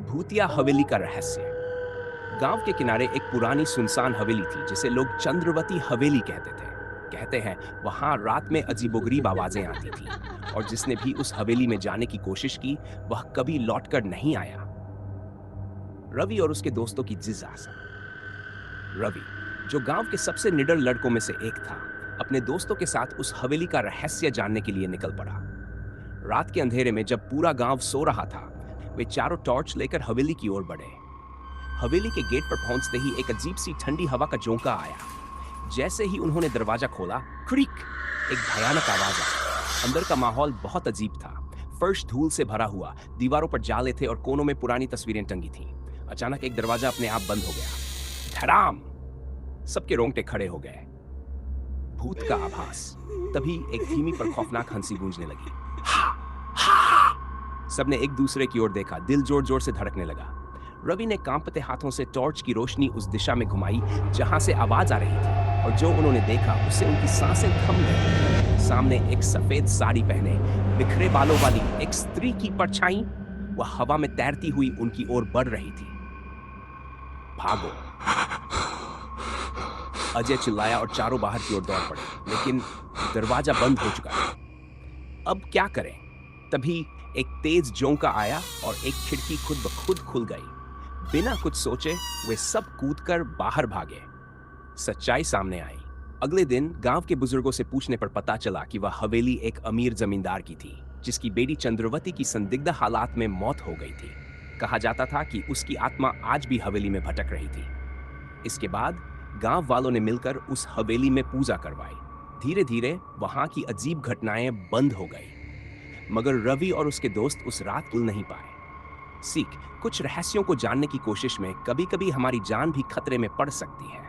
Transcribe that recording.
भूतिया हवेली का रहस्य। गांव के किनारे एक पुरानी सुनसान हवेली थी जिसे लोग चंद्रवती हवेली कहते थे। कहते हैं वहां रात में अजीबोगरीब आवाजें आती थी और जिसने भी उस हवेली में जाने की कोशिश की वह कभी लौटकर नहीं आया। रवि और उसके दोस्तों की जिज्ञासा। रवि, जो गांव के सबसे निडर लड़कों में से एक था, अपने दोस्तों के साथ उस हवेली का रहस्य जानने के लिए निकल पड़ा। रात के अंधेरे में जब पूरा गांव सो रहा था, वे चारों टॉर्च लेकर हवेली की ओर बढ़े। हवेली के गेट पर पहुंचते ही एक अजीब सी ठंडी हवा का झोंका आया। जैसे ही उन्होंने दरवाजा खोला, क्रीक, एक भयानक आवाज आई। अंदर का माहौल बहुत अजीब था। फर्श धूल से भरा हुआ, दीवारों पर जाले थे और कोनों में पुरानी तस्वीरें टंगी थीं। अचानक एक दरवाजा अपने आप बंद हो गया। धड़ाम! सबके रोंगटे खड़े हो गए। भूत का आभास। तभी एक धीमी पर खौफनाक हंसी गूंजने लगी। सबने एक दूसरे की ओर देखा। दिल जोर जोर से धड़कने लगा। रवि ने कांपते हाथों से टॉर्च की रोशनी उस दिशा में घुमाई जहां से आवाज आ रही थी, और जो उन्होंने देखा उससे उनकी सांसें थम गईं। सामने एक सफेद साड़ी पहने, बिखरे बालों वाली एक स्त्री की परछाई वह हवा में तैरती हुई उनकी ओर बढ़ रही थी। भागो! अजय चिल्लाया और चारों बाहर की ओर दौड़ पड़े, लेकिन दरवाजा बंद हो चुका था। अब क्या करें? तभी एक तेज झोंका आया और एक खिड़की खुद ब खुद खुल गई। बिना कुछ सोचे वे सब कूदकर बाहर भागे। सच्चाई सामने आई। अगले दिन गांव के बुजुर्गों से पूछने पर पता चला कि वह हवेली एक अमीर जमींदार की थी, जिसकी बेटी चंद्रवती की संदिग्ध हालात में मौत हो गई थी। कहा जाता था कि उसकी आत्मा आज भी हवेली में भटक रही थी। इसके बाद गांव वालों ने मिलकर उस हवेली में पूजा करवाई। धीरे धीरे वहां की अजीब घटनाएं बंद हो गई, मगर रवि और उसके दोस्त उस रात भूल नहीं पाए। सीख, कुछ रहस्यों को जानने की कोशिश में कभी-कभी हमारी जान भी खतरे में पड़ सकती है।